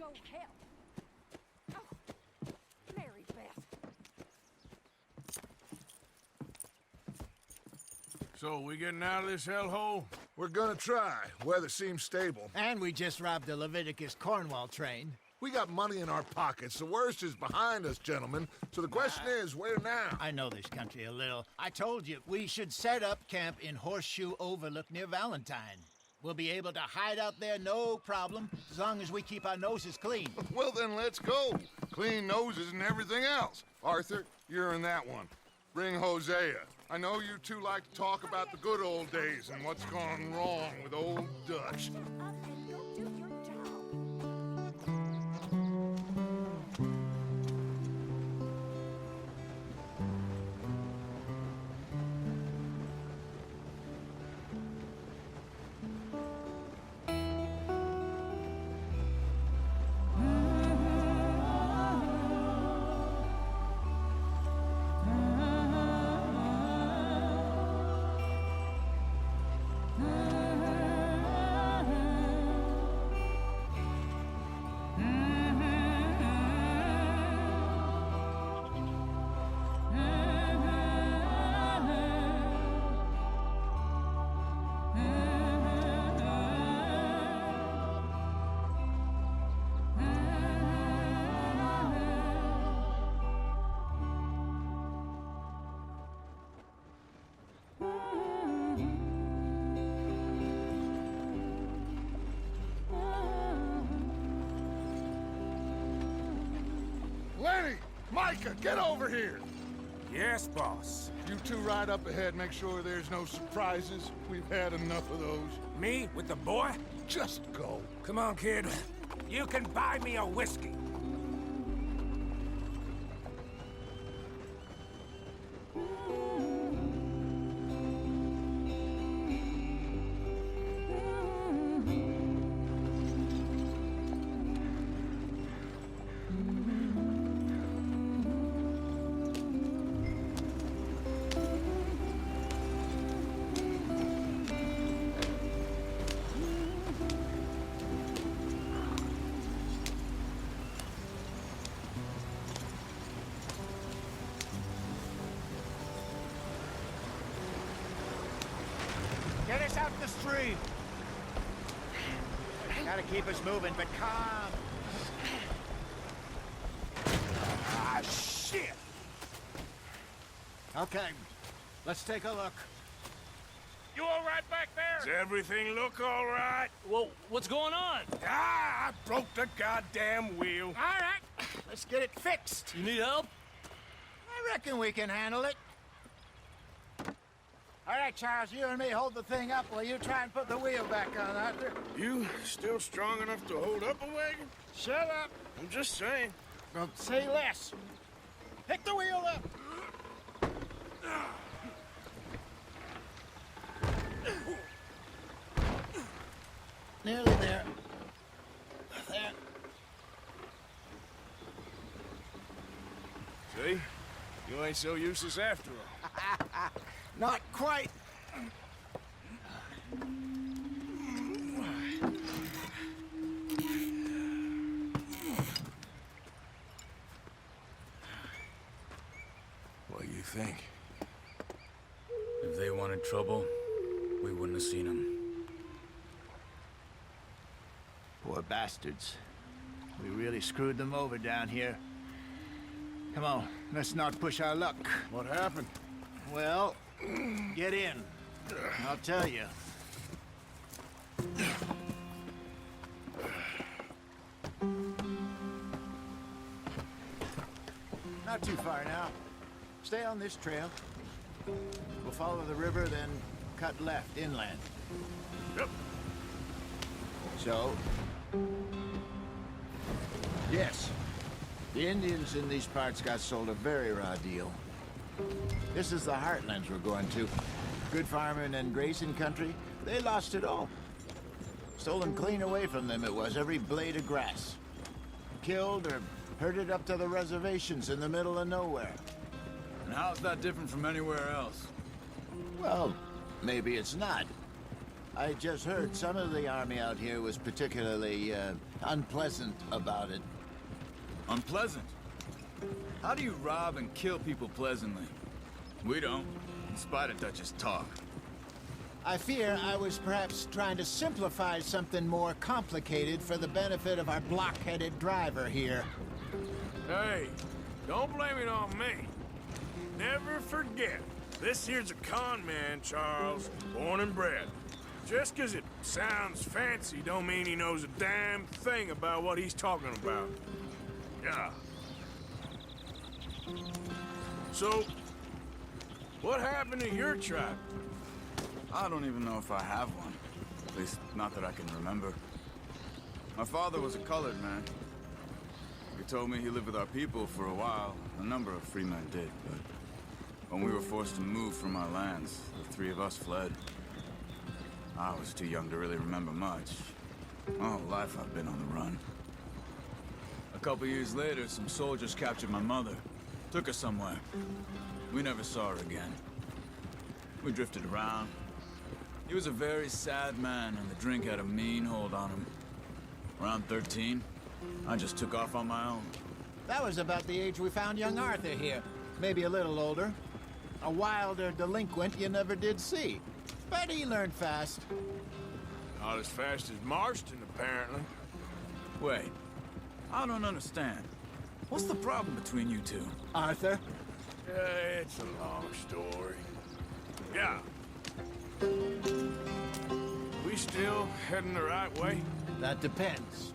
Oh, hell. Oh, Mary Beth. So, we getting out of this hellhole? We're gonna try. Weather seems stable. And we just robbed a Leviticus Cornwall train. We got money in our pockets. The worst is behind us, gentlemen. So the question is, where now? I know this country a little. I told you, we should set up camp in Horseshoe Overlook near Valentine. We'll be able to hide out there, no problem, as long as we keep our noses clean. Well, then let's go. Clean noses and everything else. Arthur, you're in that one. Bring Hosea. I know you two like to talk about the good old days and what's gone wrong with old Dutch. Up and go do your job. Lenny! Micah, get over here! Yes, boss. You two ride up ahead, make sure there's no surprises. We've had enough of those. Me with the boy? Just go. Come on, kid. You can buy me a whiskey. Get us out the stream. Gotta keep us moving, but calm. Ah, shit! Okay, let's take a look. You all right back there? Does everything look all right? Well, what's going on? Ah, I broke the goddamn wheel. All right, let's get it fixed. You need help? I reckon we can handle it. All right, Charles, you and me hold the thing up while you try and put the wheel back on, Arthur. You still strong enough to hold up a wagon? Shut up. I'm just saying. Don't say less. Pick the wheel up. Nearly there. There. See? You ain't so useless after all. Not quite. What do you think? If they wanted trouble, we wouldn't have seen them. Poor bastards. We really screwed them over down here. Come on, let's not push our luck. What happened? Well, get in. I'll tell you. Not too far now. Stay on this trail. We'll follow the river, then cut left inland. Yep. So? Yes. The Indians in these parts got sold a very raw deal. This is the heartlands we're going to. Good farming and grazing country, they lost it all. Stolen clean away from them it was, every blade of grass. Killed or herded up to the reservations in the middle of nowhere. And how's that different from anywhere else? Well, maybe it's not. I just heard some of the army out here was particularly, unpleasant about it. Unpleasant? How do you rob and kill people pleasantly? We don't, in spite of Dutch's talk. I fear I was perhaps trying to simplify something more complicated for the benefit of our block-headed driver here. Hey, don't blame it on me. Never forget, this here's a con man, Charles, born and bred. Just 'cause it sounds fancy don't mean he knows a damn thing about what he's talking about. Yeah. So, what happened to your tribe? I don't even know if I have one. At least, not that I can remember. My father was a colored man. He told me he lived with our people for a while. A number of free men did, but when we were forced to move from our lands, the three of us fled. I was too young to really remember much. My whole life I've been on the run. A couple years later, some soldiers captured my mother. Took her somewhere. We never saw her again. We drifted around. He was a very sad man, and the drink had a mean hold on him. Around 13, I just took off on my own. That was about the age we found young Arthur here. Maybe a little older. A wilder delinquent you never did see. But he learned fast. Not as fast as Marston, apparently. Wait, I don't understand. What's the problem between you two? Arthur? It's a long story. Yeah. We still heading the right way? That depends.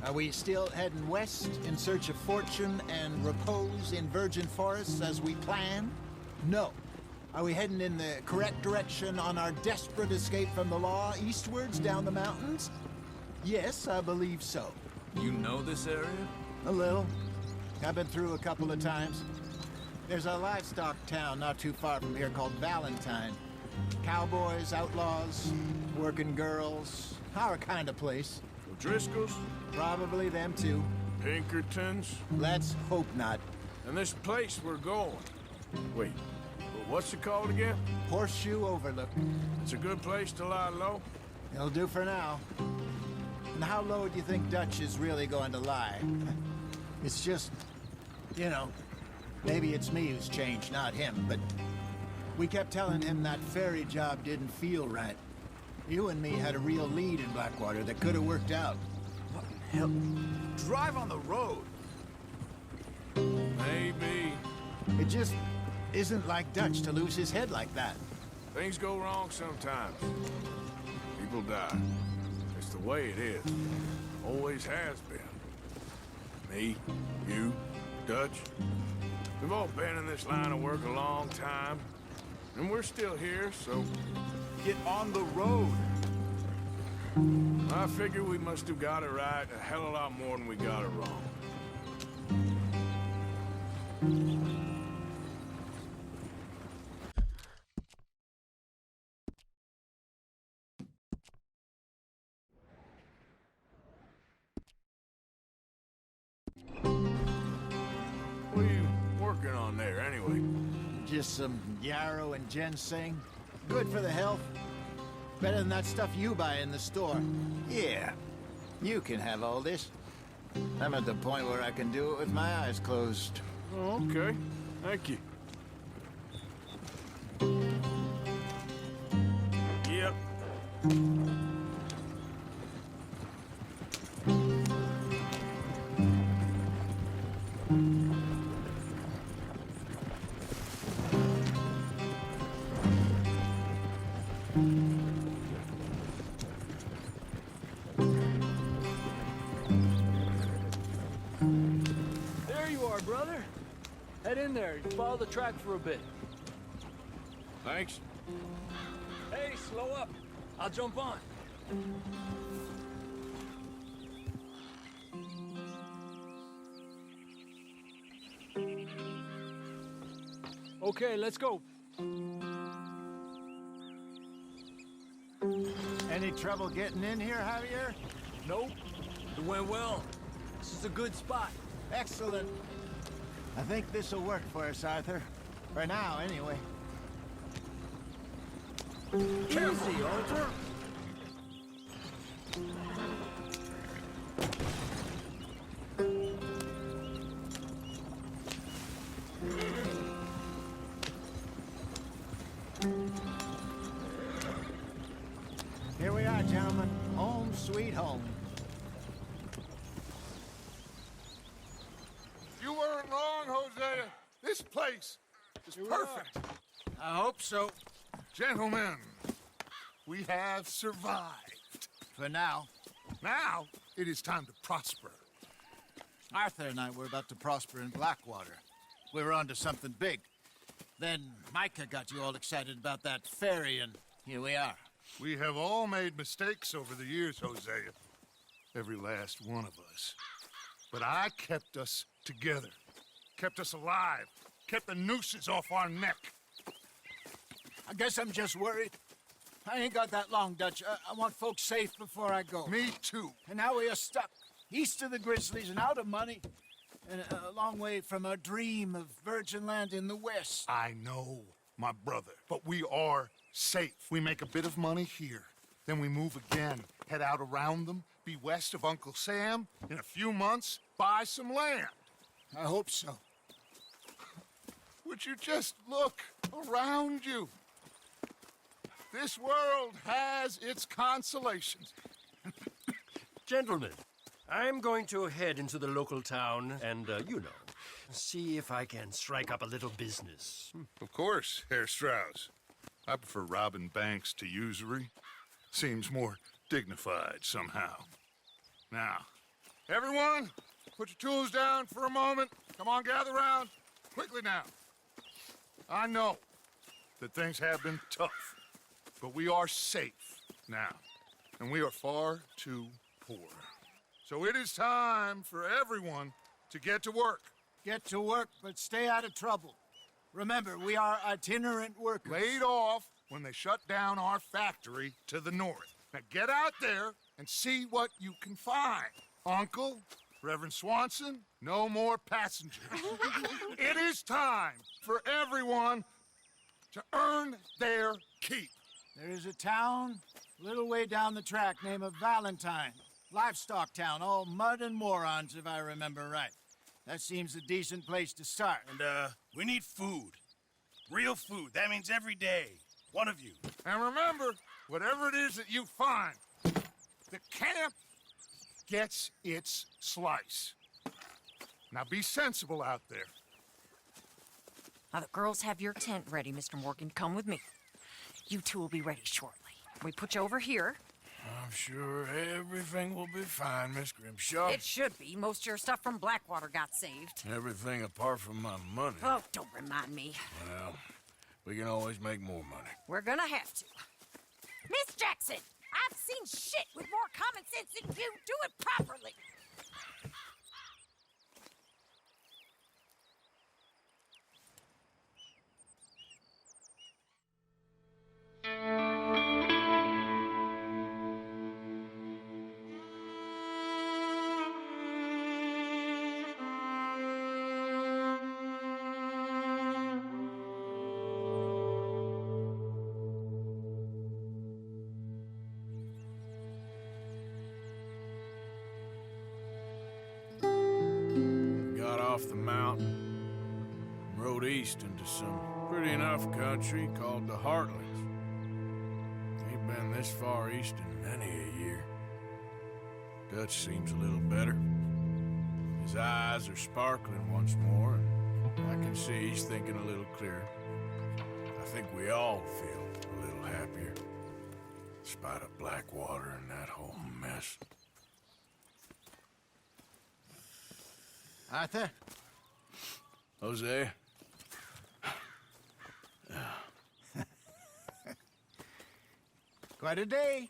Are we still heading west in search of fortune and repose in virgin forests as we planned? No. Are we heading in the correct direction on our desperate escape from the law eastwards down the mountains? Yes, I believe so. You know this area? A little. I've been through a couple of times. There's a livestock town not too far from here called Valentine. Cowboys, outlaws, working girls, our kind of place. O'Driscoll's? Probably them too. Pinkertons? Let's hope not. And this place we're going. Wait, what's it called again? Horseshoe Overlook. It's a good place to lie low? It'll do for now. And how low do you think Dutch is really going to lie? It's just, you know, maybe it's me who's changed, not him, but we kept telling him that ferry job didn't feel right. You and me had a real lead in Blackwater that could have worked out. What in hell? Drive on the road! Maybe. It just isn't like Dutch to lose his head like that. Things go wrong sometimes. People die. It's the way it is. Always has been. Me, you, Dutch. We've all been in this line of work a long time. And we're still here, so... Get on the road! I figure we must have got it right a hell of a lot more than we got it wrong. What are you working on there, anyway? Just some yarrow and ginseng. Good for the health. Better than that stuff you buy in the store. Yeah, you can have all this. I'm at the point where I can do it with my eyes closed. Oh, okay. Thank you. Yep. There you are, brother. Head in there. Follow the track for a bit. Thanks. Hey, slow up. I'll jump on. Okay, let's go. Any trouble getting in here, Javier? Nope. It went well. This is a good spot. Excellent. I think this'll work for us, Arthur. For now, anyway. Easy, Arthur. This place is perfect. I hope so. Gentlemen, we have survived. For now. Now, it is time to prosper. Arthur and I were about to prosper in Blackwater. We were onto something big. Then Micah got you all excited about that ferry, and here we are. We have all made mistakes over the years, Hosea. Every last one of us. But I kept us together. Kept us alive. Kept the nooses off our neck. I guess I'm just worried. I ain't got that long, Dutch. I want folks safe before I go. Me too. And now we are stuck, east of the Grizzlies and out of money, and a long way from our dream of virgin land in the west. I know, my brother, but we are safe. We make a bit of money here, then we move again, head out around them, be west of Uncle Sam, in a few months, buy some land. I hope so. Would you just look around you? This world has its consolations. Gentlemen, I'm going to head into the local town and, see if I can strike up a little business. Of course, Herr Strauss. I prefer robbing banks to usury. Seems more dignified somehow. Now, everyone, put your tools down for a moment. Come on, gather round. Quickly now. I know that things have been tough, but we are safe now, and we are far too poor. So it is time for everyone to get to work. Get to work, but stay out of trouble. Remember, we are itinerant workers. Laid off when they shut down our factory to the north. Now get out there and see what you can find. Uncle, Reverend Swanson, no more passengers. It is time for everyone to earn their keep. There is a town a little way down the track named Valentine. Livestock town, all mud and morons, if I remember right. That seems a decent place to start. And, we need food. Real food. That means every day. One of you. And remember, whatever it is that you find, the camp gets its slice. Now be sensible out there. Now the girls have your tent ready, Mr. Morgan. Come with me. You two will be ready shortly. We put you over here. I'm sure everything will be fine, Miss Grimshaw. It should be. Most of your stuff from Blackwater got saved. Everything apart from my money. Oh, don't remind me. Well, we can always make more money. We're gonna have to. Miss Jackson, I've seen shit with more common sense than you. Do it properly. Off the mountain, rode east into some pretty enough country called the Heartlands. Ain't been this far east in many a year. Dutch seems a little better. His eyes are sparkling once more, and I can see he's thinking a little clearer. I think we all feel a little happier, in spite of Blackwater and that whole mess. Arthur? Jose? Quite a day.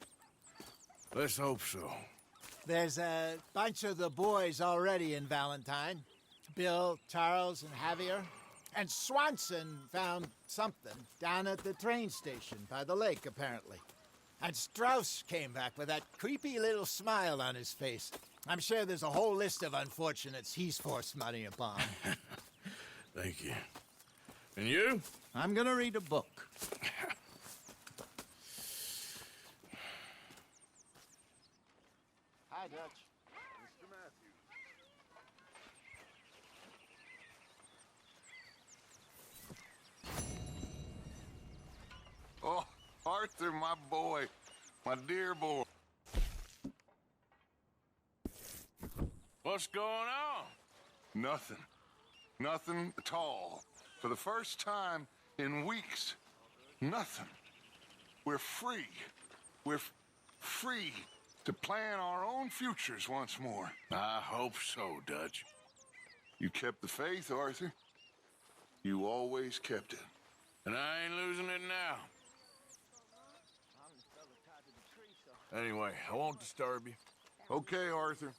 Let's hope so. There's a bunch of the boys already in Valentine. Bill, Charles, and Javier. And Swanson found something down at the train station by the lake, apparently. And Strauss came back with that creepy little smile on his face. I'm sure there's a whole list of unfortunates he's forced money upon. Thank you. And you? I'm gonna read a book. Hi, Dutch. Mr. Matthews. Oh, Arthur, my boy. My dear boy. What's going on? Nothing. Nothing at all. For the first time in weeks, nothing. We're free. We're free to plan our own futures once more. I hope so, Dutch. You kept the faith, Arthur. You always kept it. And I ain't losing it now. Anyway, I won't disturb you. Okay, Arthur.